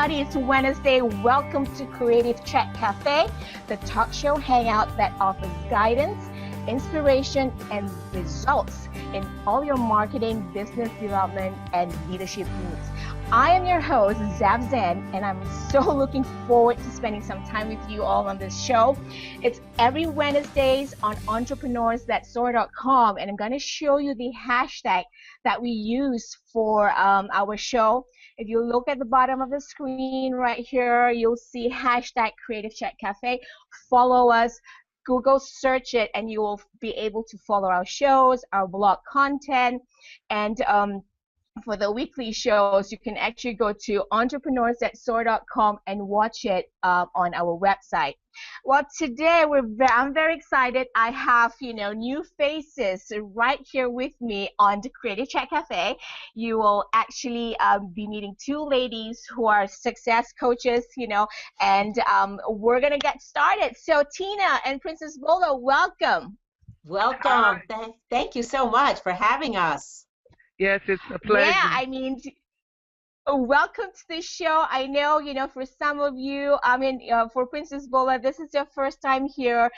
everybody. It's Wednesday. Welcome to Creative Chat Cafe, the talk show hangout that offers guidance, inspiration, and results in all your marketing, business development, and leadership needs. I am your host, Zav Zen, and I'm so looking forward to spending some time with you all on this show. It's every Wednesdays on entrepreneursthatsoar.com, and I'm going to show you the hashtag that we use for our show. If you look at the bottom of the screen right here, you'll see hashtag Creative Chat Cafe. Follow us. Google search it, and you will be able to follow our shows, our blog content, and for the weekly shows, you can actually go to entrepreneurs.soar.com and watch it on our website. Well, today I'm very excited. I have new faces right here with me on the Creative Chat Cafe. You will actually be meeting two ladies who are success coaches, and we're gonna get started. So Tina and Princess Bola, welcome. Welcome. Thank you so much for having us. Yes, it's a pleasure. Yeah, welcome to the show. I know, for some of you, for Princess Bola, this is your first time here.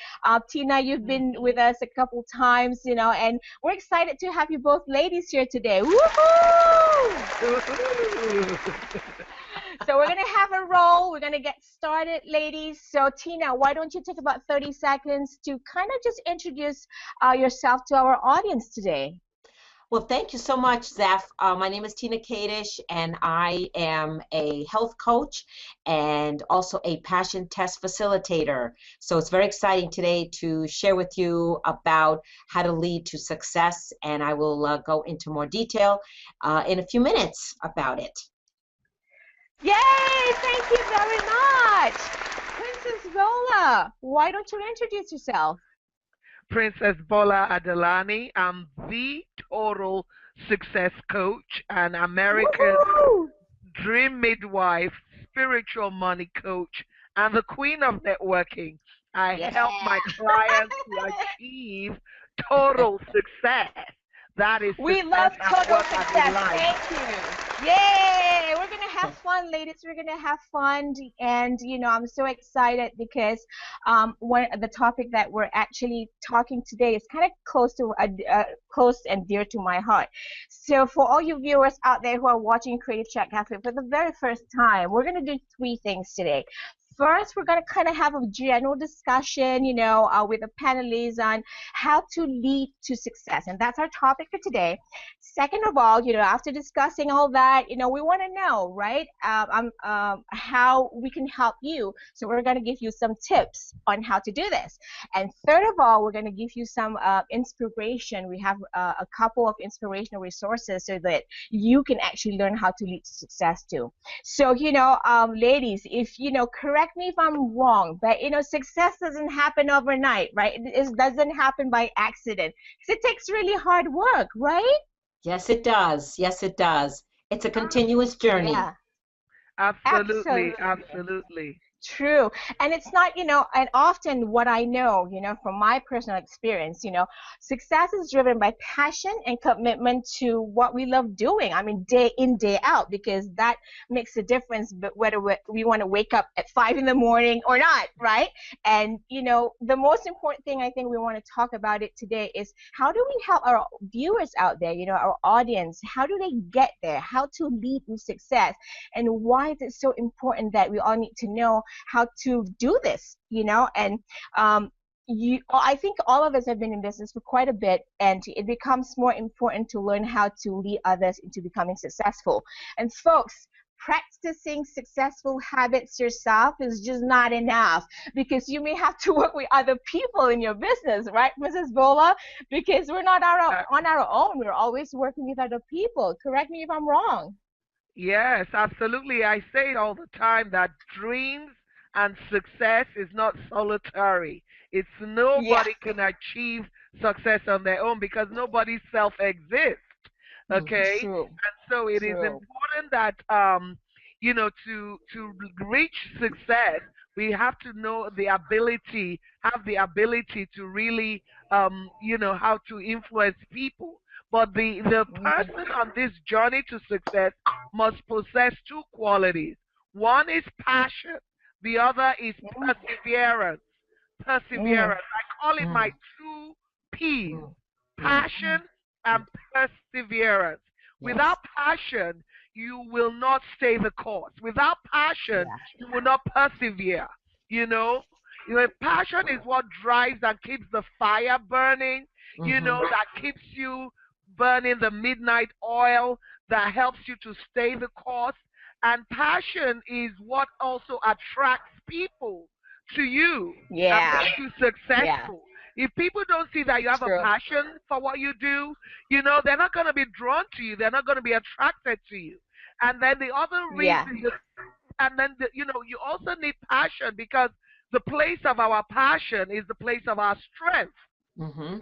Tina, you've been with us a couple times, and we're excited to have you both ladies here today. Woohoo! So we're going to have a roll. We're going to get started, ladies. So Tina, why don't you take about 30 seconds to kind of just introduce yourself to our audience today? Well, thank you so much, Zeph. My name is Tina Kadish, and I am a health coach and also a passion test facilitator. So it's very exciting today to share with you about how to lead to success, and I will go into more detail in a few minutes about it. Yay! Thank you very much. Princess Bola, why don't you introduce yourself? Princess Bola Adelani. I'm the total success coach, an American dream midwife, spiritual money coach, and the queen of networking. I help my clients to achieve total success. That is we love total success. Thank you. Yay! We're going to have fun, ladies. We're going to have fun. And, I'm so excited because the topic that we're actually talking today is kind of close and dear to my heart. So for all you viewers out there who are watching Creative Chat Cafe for the very first time, we're going to do three things today. First, we're going to kind of have a general discussion, with the panelists on how to lead to success. And that's our topic for today. Second of all, after discussing all that, we want to know, right, how we can help you. So we're going to give you some tips on how to do this. And third of all, we're going to give you some inspiration. We have a couple of inspirational resources so that you can actually learn how to lead to success too. So, ladies, if, correct me if I'm wrong, but success doesn't happen overnight, right? It doesn't happen by accident. It takes really hard work, right? Yes, it does. Yes, it does. It's a continuous journey. Yeah. Absolutely. True. And it's not, and often what I know, from my personal experience, success is driven by passion and commitment to what we love doing. I mean, day in, day out, because that makes a difference, but whether we want to wake up at 5 in the morning or not, right? And, the most important thing I think we want to talk about it today is how do we help our viewers out there, our audience, how do they get there? How to lead with success? And why is it so important that we all need to know how to do this, and I think all of us have been in business for quite a bit, and it becomes more important to learn how to lead others into becoming successful. And folks, practicing successful habits yourself is just not enough, because you may have to work with other people in your business, right, Mrs. Bola? Because we're not on our own. We're always working with other people. Correct me if I'm wrong. Yes, absolutely. I say it all the time that dreams and success is not solitary. It's nobody can achieve success on their own because nobody self-exists. Okay? True. And so it is important that to reach success, we have to know have the ability to really how to influence people. But the person on this journey to success must possess two qualities. One is passion, the other is Mm, perseverance. mm, Perseverance. I call it my Mm, two P's: mm, mm, passion and perseverance. yes. Without passion, you will not stay the course. Without passion, Yeah. you will not persevere. You know, passion is what drives and keeps the fire burning. Mm-hmm. That keeps you burning the midnight oil that helps you to stay the course. And passion is what also attracts people to you and yeah, makes you yeah, successful. If people don't see that you have a true. passion for what you do, they're not going to be drawn to you. They're not going to be attracted to you. And then the other Yeah, reason, and then you also need passion because the place of our passion is the place of our strength. Mm-hmm.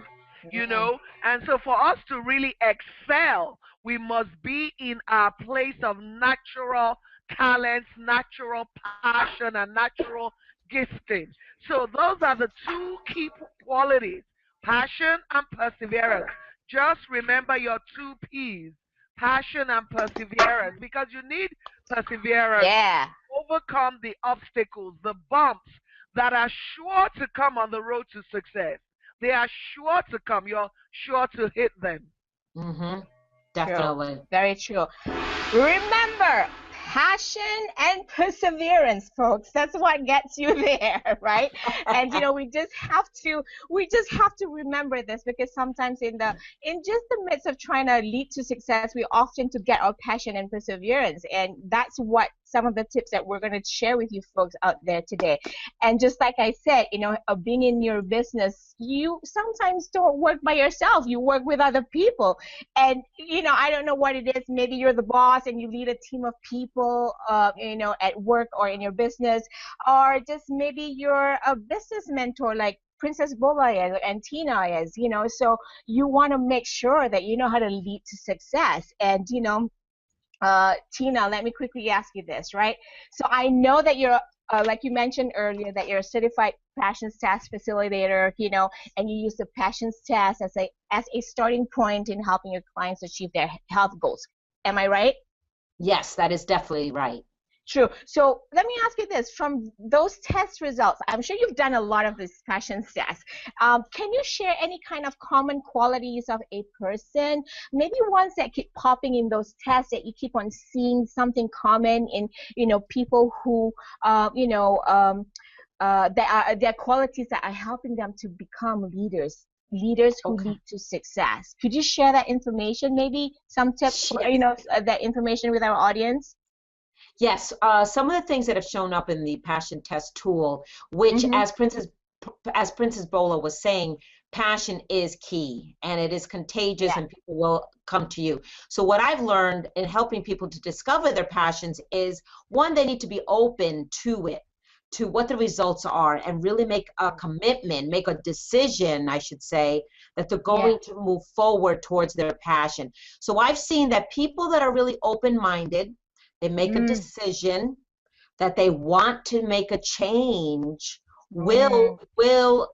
mm, And so for us to really excel, we must be in our place of natural talents, natural passion, and natural gifting. So those are the two key qualities: passion and perseverance. Just remember your two P's: passion and perseverance, because you need perseverance yeah. to overcome the obstacles, the bumps that are sure to come on the road to success. They are sure to come. You're sure to hit them. Mm-hmm. True. Definitely. Very true. Remember, passion and perseverance, folks. That's what gets you there, right? And we just have to remember this, because sometimes in just the midst of trying to lead to success, we often forget our passion and perseverance. And that's what some of the tips that we're going to share with you folks out there today. And just like I said, being in your business, you sometimes don't work by yourself. You work with other people. And I don't know what it is. Maybe you're the boss and you lead a team of people, at work or in your business, or just maybe you're a business mentor like Princess Bola is and Tina is. So you want to make sure that you know how to lead to success. And Tina, let me quickly ask you this, right? So I know that you're, like you mentioned earlier, that you're a certified passion test facilitator, and you use the passion test as a starting point in helping your clients achieve their health goals. Am I right? Yes, that is definitely right. True. So let me ask you this: from those test results, I'm sure you've done a lot of these passion tests. Can you share any kind of common qualities of a person? Maybe ones that keep popping in those tests that you keep on seeing something common in, people who, that are their qualities that are helping them to become leaders who Okay. lead to success. Could you share that information? Maybe some tips, Yes. that information with our audience? Yes. Some of the things that have shown up in the passion test tool, which Mm-hmm. as Princess Bola was saying, passion is key and it is contagious Yeah. and people will come to you. So what I've learned in helping people to discover their passions is, one, they need to be open to it, to what the results are, and really make a commitment, make a decision, I should say, that they're Yeah. going to move forward towards their passion. So I've seen that people that are really open-minded, they make a Mm, decision that they want to make a change, will mm. will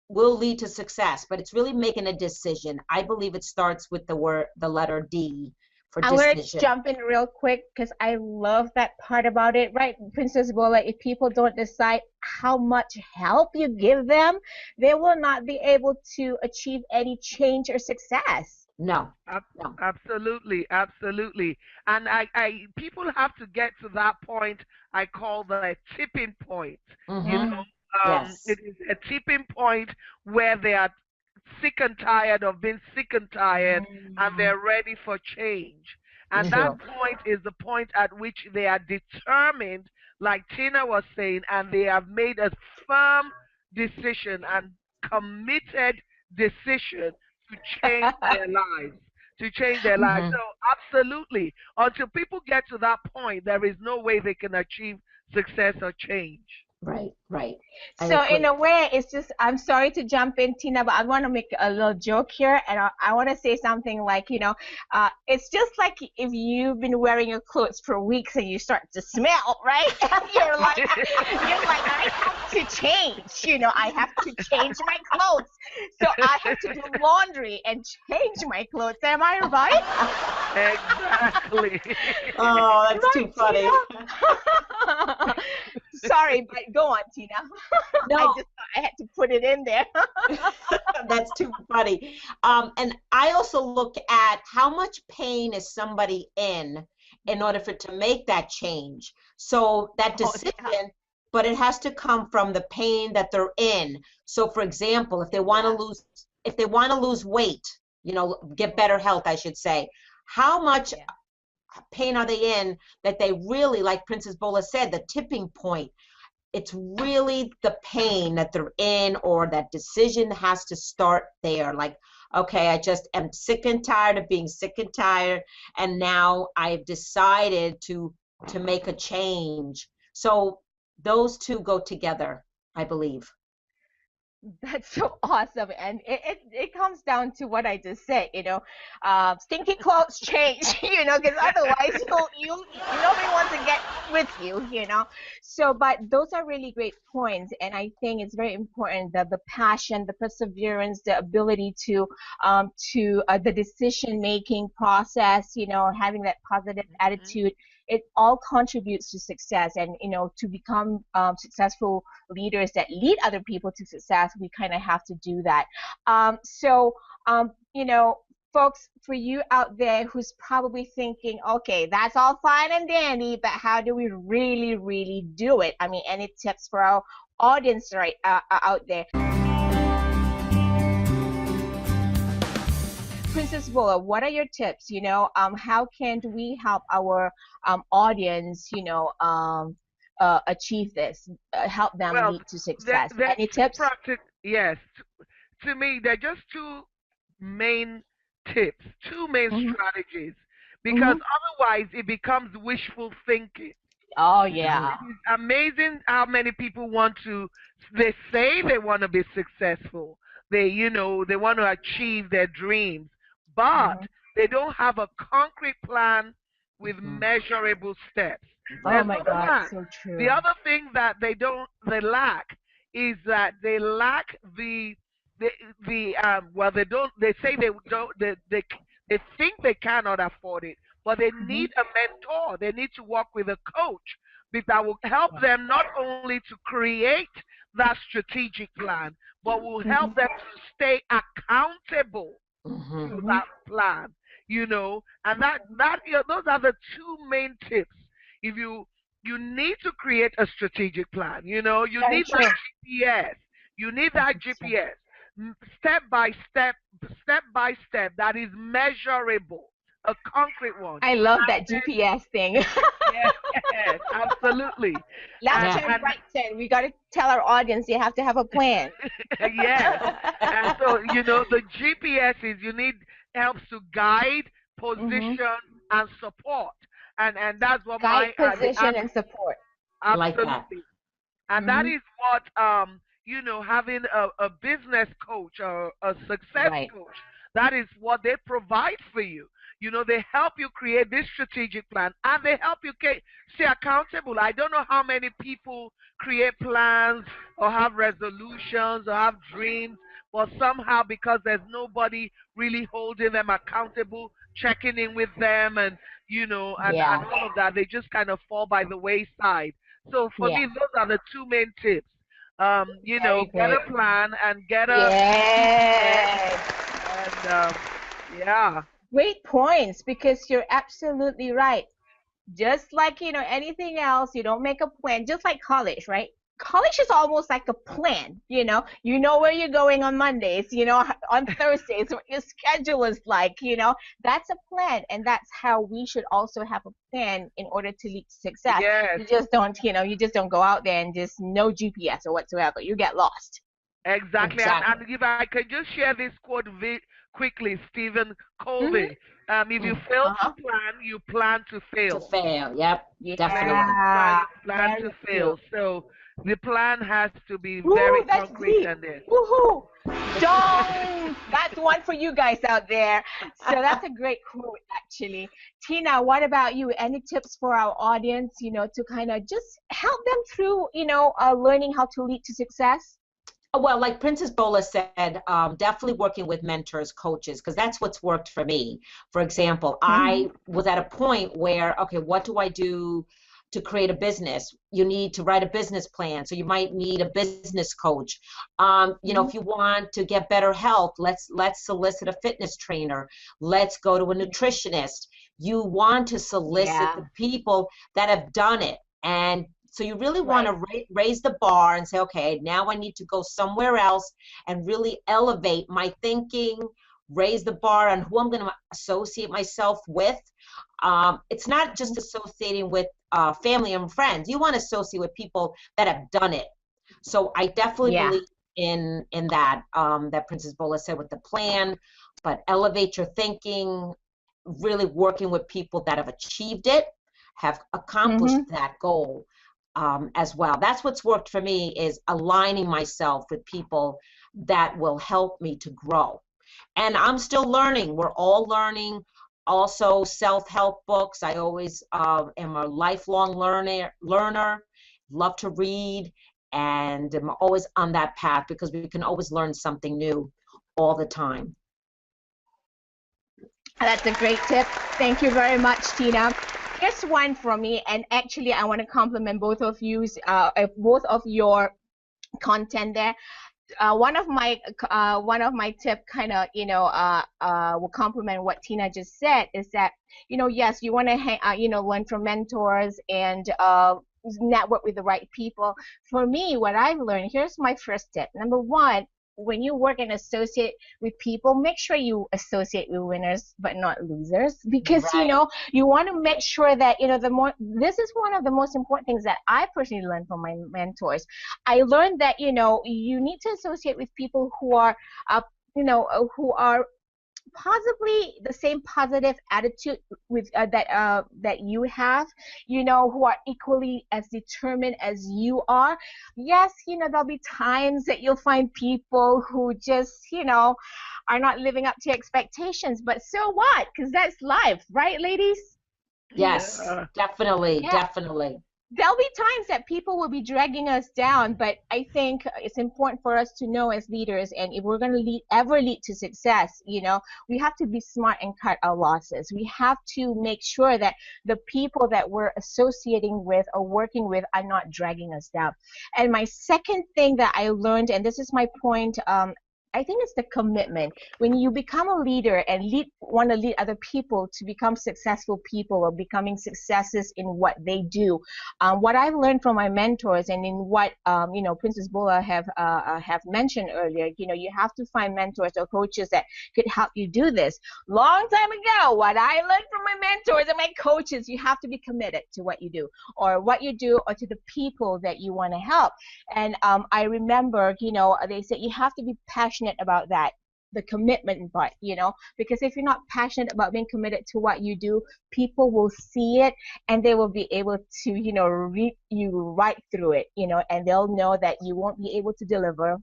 will lead to success. But it's really making a decision. I believe it starts with the letter D for I'm gonna decision. jump in real quick because I love that part about it, right, Princess Bola? If people don't decide how much help you give them, they will not be able to achieve any change or success. No, Ab- no. Absolutely, absolutely. And people have to get to that point I call the tipping point. Mm-hmm. It Yes. is a tipping point where they are sick and tired of being sick and tired, and Mm, they're ready for change. And that True. mm, point is the point at which they are determined, like Tina was saying, and they have made a firm decision and committed decision to change their lives. To change their lives. Mm-hmm. So, absolutely, until people get to that point, there is no way they can achieve success or change. Right, right. I So in agree. a way, it's just, I'm sorry to jump in, Tina, but I want to make a little joke here, and I want to say something like, it's just like if you've been wearing your clothes for weeks and you start to smell, right? You're like, I have to change, I have to change my clothes. So I have to do laundry and change my clothes. Am I right? Exactly. Oh, that's Right, too funny. Tina? Sorry, but go on, Tina. I No, just thought I had to put it in there. that's too funny. And I also look at how much pain is somebody in order for to make that change. So that Oh, yeah. decision, but it has to come from the pain that they're in. So for example, Yeah. if they want to lose weight, get better health, I should say, how much Yeah. pain are they in that they really, like Princess Bola said, the tipping point? It's really the pain that they're in, or that decision has to start there. Like, okay, I just am sick and tired of being sick and tired, and now I've decided to make a change. So those two go together, I believe. That's so awesome. And it comes down to what I just said, stinky clothes change, because otherwise nobody wants to get with you. So, but those are really great points. And I think it's very important that the passion, the perseverance, the ability to the decision making process, having that positive Mhm. attitude, it all contributes to success. And, to become successful leaders that lead other people to success, we kind of have to do that. So, folks, for you out there who's probably thinking, okay, that's all fine and dandy, but how do we really, really do it? I mean, any tips for our audience right out there? Princess Bola, what are your tips? How can we help our audience, achieve this, help them Well, lead to success? there's Any two tips? practice. Yes, to me, they're just two main tips, two main Hmm. strategies, because Hmm. otherwise it becomes wishful thinking. Oh Mhm. yeah. It is amazing how many people they say they want to be successful. They want to achieve their dreams, but Hmm. they don't have a concrete plan with Mhm. measurable steps. Oh There's Right, my no God, plan. so The true. other thing that they lack is that they lack the well, they say they don't they think they cannot afford it, but they Hmm. need a mentor. They need to work with a coach that will help them not only to create that strategic plan, but will help Hmm. them to stay accountable Mhm. to Hmm. that plan. And those are the two main tips. If you need to create a strategic plan, you Very need that true. GPS. You need that 100%. GPS, step by step, that is measurable, a concrete one. I love that GPS thing. Yes, absolutely. Left Yeah. And turn, and right turn. We got to tell our audience you have to have a plan. yes. And so, the GPS is you need helps to guide, Hmm. position, and support. And that's what Guide, my the position, and support. Like that. absolutely. And that Hmm. is what having a business coach or a success Right. coach, that is what they provide for you. They help you create this strategic plan, and they help you stay accountable. I don't know how many people create plans or have resolutions or have dreams, but somehow, because there's nobody really holding them accountable, checking in with them, and Yeah. all of that, they just kind of fall by the wayside. So for Yeah. me, those are the two main tips. Very Get good. a plan and get a GPS, Yes. and yeah, Great points, because you're absolutely right. Just like, anything else, you don't make a plan, just like college, right? College is almost like a plan. You know where you're going on Mondays, on Thursdays, what your schedule is like. That's a plan, and that's how we should also have a plan in order to lead to success. yes, You just don't go out there and just no GPS or whatsoever. You get lost. exactly. And Exactly. if I could just share this quote quickly, Stephen Hmm. Covey. If you Mm. fail to Uh-huh. plan, you plan to To fail. fail. Yep. Fail to Definitely. plan, Yeah, you plan to very true. fail. So The plan has to be very Ooh, that's concrete deep. and there. Woohoo! Dong! That's one for you guys out there. So that's a great quote, actually. Tina, what about you? Any tips for our audience, to kind of just help them through, learning how to lead to success? Well, like Princess Bola said, definitely working with mentors, coaches, because that's what's worked for me. For example, Mm-hmm. I was at a point where, okay, what do I do to create a business? You need to write a business plan, so you might need a business coach. Mm-hmm. If you want to get better health, let's solicit a fitness trainer. Let's go to a nutritionist. You want to solicit Yeah, the people that have done it, and so you really want right. to raise the bar and say, okay, now I need to go somewhere else and really elevate my thinking, raise the bar on who I'm going to associate myself with. It's not just associating with family and friends. You want to associate with people that have done it. So I definitely Yeah. believe in that that Princess Bola said with the plan, but elevate your thinking, really working with people that have achieved it, have accomplished Mm-hmm. that goal as well. That's what's worked for me is aligning myself with people that will help me to grow. And I'm still learning. We're all learning. Also, self-help books. I always am a lifelong learner, love to read, and I'm always on that path because we can always learn something new all the time. That's a great tip. Thank you very much, Tina. Here's one from me, and actually, I want to compliment both of your content there. One of my tip kind of will complement what Tina just said is that yes, you want to learn from mentors and network with the right people. For me, what I've learned, here's my first tip. Number one, when you work and associate with people, make sure you associate with winners but not losers, because Right. you want to make sure that the more, this is one of the most important things that I personally learned from my mentors. I learned that you need to associate with people who are who are possibly the same positive attitude with that you have, who are equally as determined as you are. Yes, there'll be times that you'll find people who just are not living up to your expectations, but so what, because that's life, right, ladies? Yes, Yeah. definitely, Yeah, definitely. there'll be times that people will be dragging us down, but I think it's important for us to know as leaders, and if we're going to ever lead to success, we have to be smart and cut our losses. We have to make sure that the people that we're associating with or working with are not dragging us down. And my second thing that I learned, and this is my point, I think it's the commitment. When you become a leader and want to lead other people to become successful people or becoming successes in what they do, what I've learned from my mentors and in what Princess Bola have mentioned earlier, you have to find mentors or coaches that could help you do this. Long time ago, what I learned from my mentors and my coaches, you have to be committed to what you do, or to the people that you want to help. And I remember, they said you have to be passionate about that, the commitment part, because if you're not passionate about being committed to what you do, people will see it and they will be able to, read you right through it, and they'll know that you won't be able to deliver.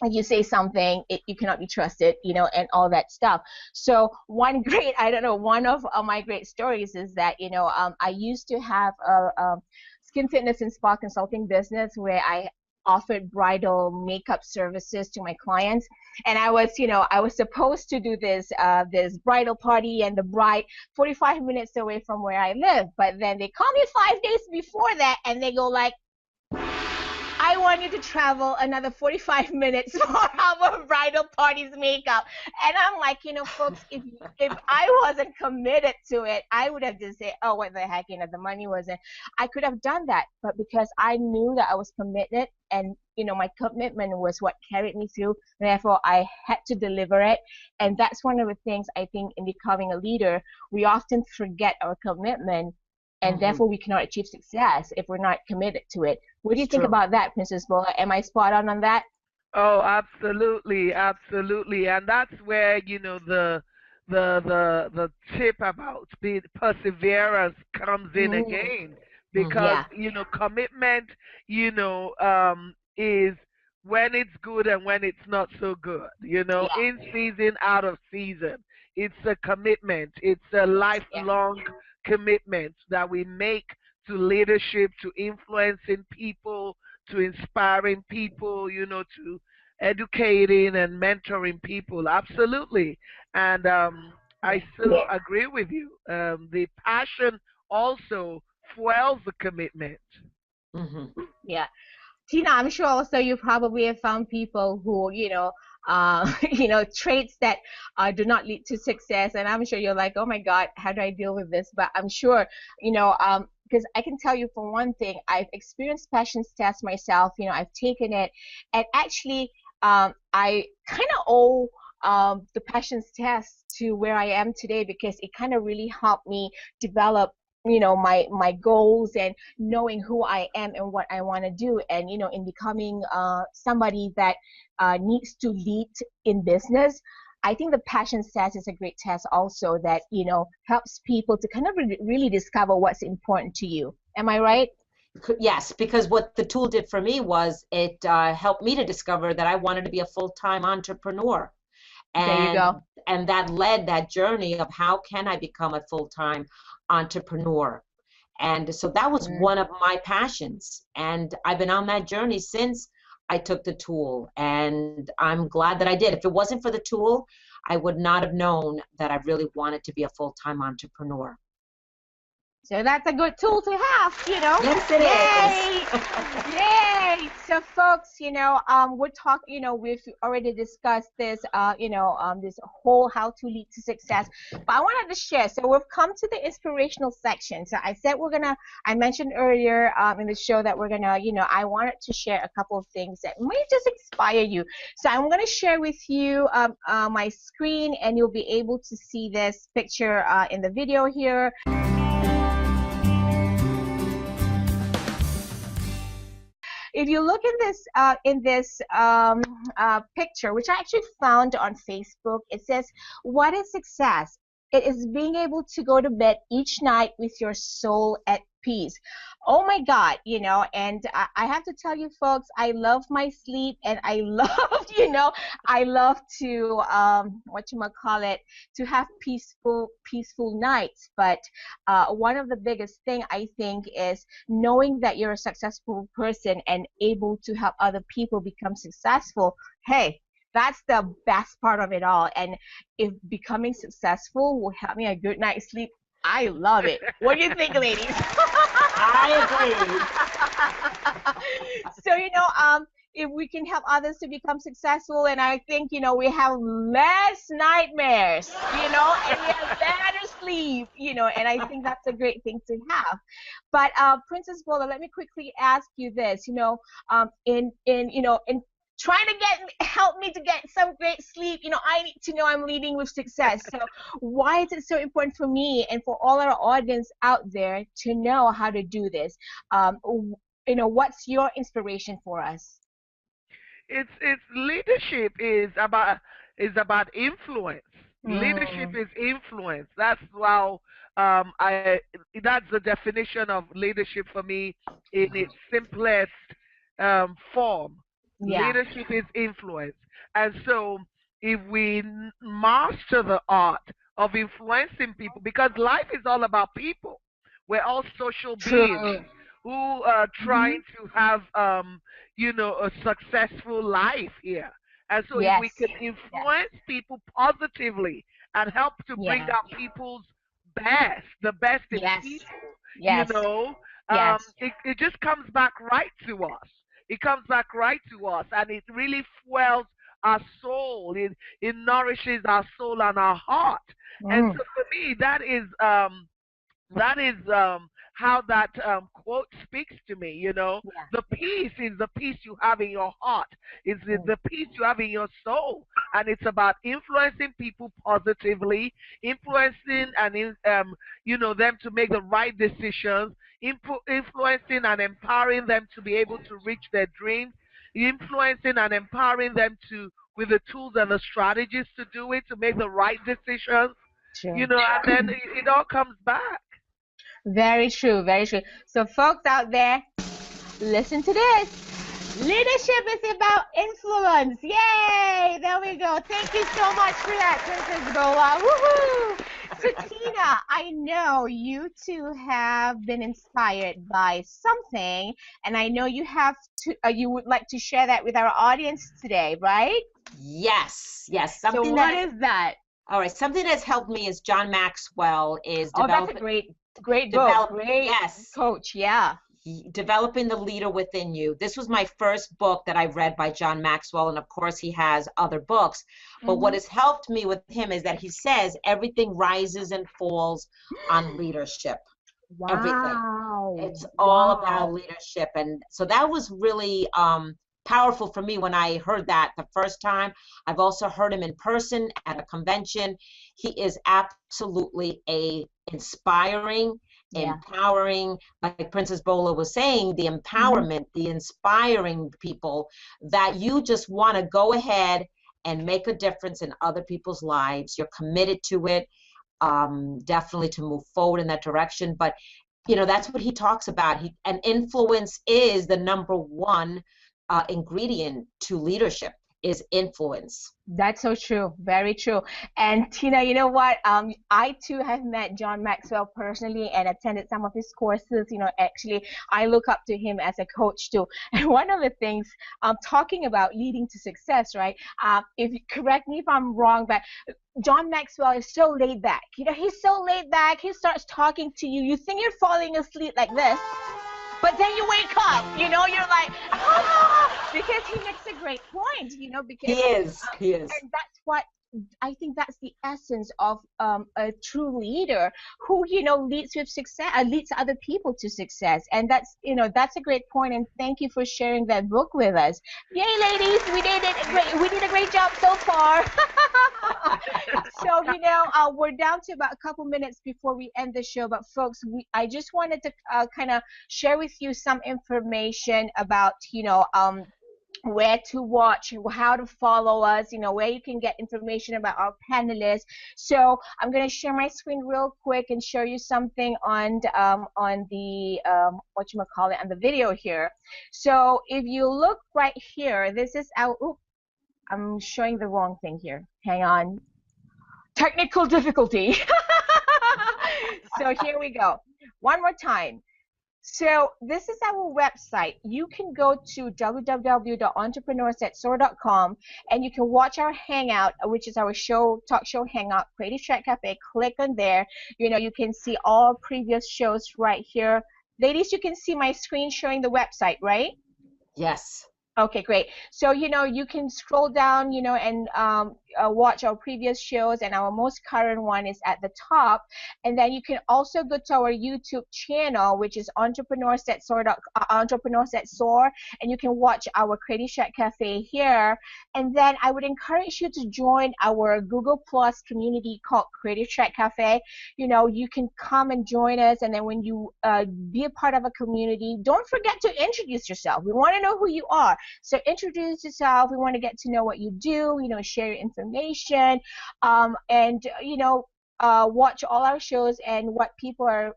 Like you say something, you cannot be trusted, and all that stuff. So I don't know, one of my great stories is that, I used to have a skin fitness and spa consulting business where I offered bridal makeup services to my clients. And I was supposed to do this bridal party and the bride 45 minutes away from where I live. But then they call me 5 days before that and they go like, I want you to travel another 45 minutes for our bridal party's makeup. And I'm like, folks, if I wasn't committed to it, I would have just said, oh, what the heck, the money wasn't. I could have done that, but because I knew that I was committed and my commitment was what carried me through, therefore I had to deliver it. And that's one of the things I think in becoming a leader, we often forget our commitment, and Hmm. therefore we cannot achieve success if we're not committed to it. What do It's you think true. about that, Princess Bola? Am I spot on that? Oh, absolutely, absolutely. And that's where, the tip about being perseverance comes in Mm, again. because Yeah. commitment is when it's good and when it's not so good, Yeah. in season, out of season. It's a commitment. It's a Yeah. lifelong commitment that we make to leadership, to influencing people, to inspiring people, to educating and mentoring people. Absolutely. And I Yeah. so agree with you. The passion also fuels the commitment. Hmm. Yeah. Tina, I'm sure also you probably have found people who, traits that do not lead to success. And I'm sure you're like, oh my God, how do I deal with this? But I'm sure, because I can tell you for one thing, I've experienced passions test myself. I've taken it, and actually, I kind of owe the passions test to where I am today because it kind of really helped me develop my goals and knowing who I am and what I want to do, and in becoming somebody that needs to lead in business. I think the passion test is a great test also that helps people to kind of really discover what's important to you. Am I right? Yes, because what the tool did for me was it helped me to discover that I wanted to be a full-time entrepreneur. There you and go. and that led that journey of how can I become a full-time entrepreneur. And so that was Mm. one of my passions, and I've been on that journey since I took the tool, and I'm glad that I did. If it wasn't for the tool, I would not have known that I really wanted to be a full-time entrepreneur. So that's a good tool to have. Yes, it Yay! is. Yay! So folks, we're talking, we've already discussed this, this whole how to lead to success. But I wanted to share. So we've come to the inspirational section. So I said I mentioned earlier in the show that we're gonna, I wanted to share a couple of things that may just inspire you. So I'm gonna share with you my screen, and you'll be able to see this picture in the video here. If you look in this picture, which I actually found on Facebook, it says, "What is success? It is being able to go to bed each night with your soul at peace." Oh my God, and I have to tell you, folks, I love my sleep, and I love, I love to what you might call it, to have peaceful nights. But one of the biggest thing I think is knowing that you're a successful person and able to help other people become successful. Hey, that's the best part of it all. And if becoming successful will help me a good night's sleep, I love it. What do you think, ladies? I So, if we can help others to become successful, and I think, we have less nightmares, and we have better sleep, and I think that's a great thing to have. But Princess Bola, let me quickly ask you this, in trying to help me to get some great sleep, I need to know I'm leading with success. So why is it so important for me and for all our audience out there to know how to do this? What's your inspiration for us? It's leadership is about influence. Leadership Mm, is influence. That's how I that's the definition of leadership for me in its simplest form. yeah, Leadership is influence, and so if we master the art of influencing people, because life is all about people. We're all social beings true. who are Hmm. trying to have a successful life here. And so if we Yes, can yes, influence people positively and help to bring yeah, out people's best, the best in yes, people, yes, yes, it just comes back right to us. It comes back right to us, and it really fuels our soul. It nourishes our soul and our heart. And mm, so for me, that is how that quote speaks to me. yeah, The peace is the peace you have in your heart. It's the, mm, the peace you have in your soul, and it's about influencing people positively, influencing and them to make the right decisions, influencing and empowering them to be able to reach their dreams, influencing and empowering them to with the tools and the strategies to do it, to make the right decisions. true. And then it all comes back. Very true, very true. So, folks out there, listen to this. Leadership is about influence. Yay! There we go. Thank you so much for that, Princess Bola. Woohoo! So, Tina, I know you two have been inspired by something, and I know you would like to share that with our audience today, right? Yes, yes. So, what is that? All right, something that's helped me is John Maxwell is Oh, that's a great book. Great yes, coach. Yeah. Developing the Leader Within You. This was my first book that I read by John Maxwell, and of course he has other books. But what has helped me with him is that he says everything rises and falls on leadership. Everything. Wow. It's all about leadership. And so that was really powerful for me when I heard that the first time. I've also heard him in person at a convention. He is absolutely inspiring, empowering, like Princess Bola was saying, the empowerment, the inspiring people that you just want to go ahead and make a difference in other people's lives. You're committed to it, definitely to move forward in that direction. But that's what he talks about. And influence is the number one ingredient to leadership, is influence. That's so true. Very true. And Tina, you know what? I too have met John Maxwell personally and attended some of his courses. Actually, I look up to him as a coach too. And one of the things talking about leading to success, right? If you correct me if I'm wrong, but John Maxwell is so laid back. He's so laid back. He starts talking to you. You think you're falling asleep like this, but then you wake up, you're like, because he makes a great point, because he is. And that's what I think that's the essence of a true leader who, leads with success, leads other people to success. And that's a great point. And thank you for sharing that book with us. Yay, ladies, we did it. We did a great job so far. So, we're down to about a couple minutes before we end the show. But folks, I just wanted to kind of share with you some information about, where to watch, how to follow us, where you can get information about our panelists. So I'm going to share my screen real quick and show you something on the on the video here. So if you look right here, this is our, I'm showing the wrong thing here. Hang on. Technical difficulty. So here we go. One more time. So this is our website. You can go to www.entrepreneurs@soar.com and you can watch our Hangout, which is our talk show Hangout, Creative Chat Cafe. Click on there. You can see all previous shows right here. Ladies, you can see my screen showing the website, right? Yes. Okay, great. So, you can scroll down, and watch our previous shows, and our most current one is at the top. And then you can also go to our YouTube channel, which is Entrepreneurs at Soar, and you can watch our Creative Chat Cafe here. And then I would encourage you to join our Google Plus community called Creative Chat Cafe. You can come and join us, and then when you be a part of a community, don't forget to introduce yourself. We want to know who you are. So introduce yourself. We want to get to know what you do, share your information, and, watch all our shows and what people are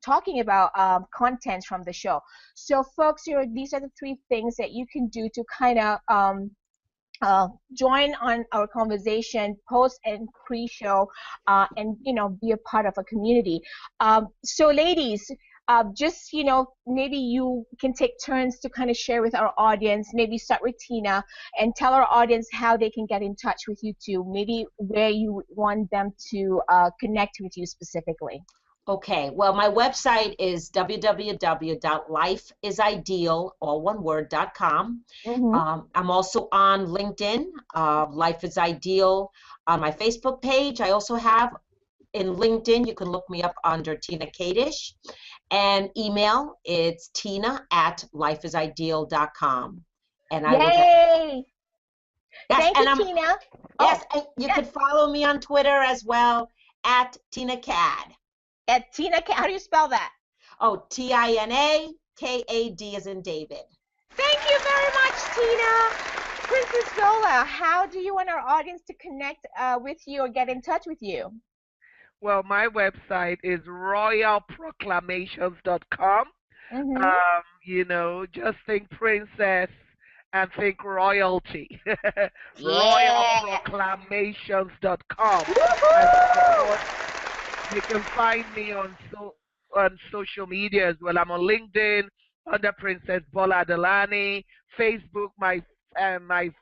talking about, content from the show. So folks, these are the three things that you can do to kind of join on our conversation, post and pre-show, and be a part of a community. So ladies, just maybe you can take turns to kind of share with our audience. Maybe start with Tina and tell our audience how they can get in touch with you too. Maybe where you want them to connect with you specifically. Okay, well, my website is www.lifeisideal.com. I'm also on LinkedIn, Life is Ideal, on my Facebook page. I also have in LinkedIn, you can look me up under Tina Kadish, and email, it's tina@lifeisideal.com. And I Yay! Yes, Thank you, Tina. Yes, and you could follow me on Twitter as well, @TinaCad. At Tina, how do you spell that? Oh, TINAKAD as in David. Thank you very much, Tina. Princess Bola, how do you want our audience to connect with you or get in touch with you? Well, my website is royalproclamations.com. Mm-hmm. Just think princess and think royalty. Yeah. royalproclamations.com. And of Woohoo! course, you can find me on social media as well. I'm on LinkedIn under Princess Bola Adelani. Facebook, my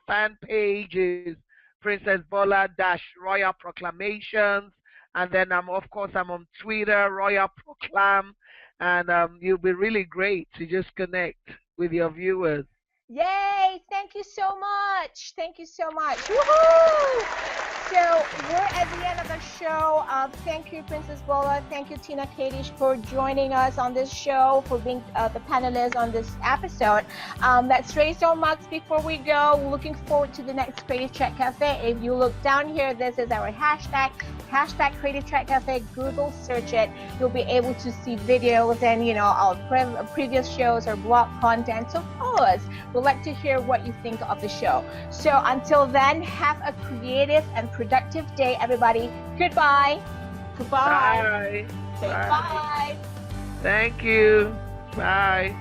fan page is Princess Bola dash Royal Proclamations. And then I'm on Twitter, Royal Proclam, and you'll be really great to just connect with your viewers. Yay! Thank you so much. Thank you so much. Woohoo! So we're at the end of the show. Thank you, Princess Bola. Thank you, Tina Kadish, for joining us on this show, for being the panelist on this episode. Let's raise our mugs before we go. Looking forward to the next Creative Chat Cafe. If you look down here, this is our hashtag Creative Chat Cafe. Google search it. You'll be able to see videos and our previous shows or blog content. So follow us. We'd like to hear what you think of the show. So until then, have a creative and productive day, everybody. Goodbye. Goodbye. Bye. Say Bye. bye. Thank you. Bye.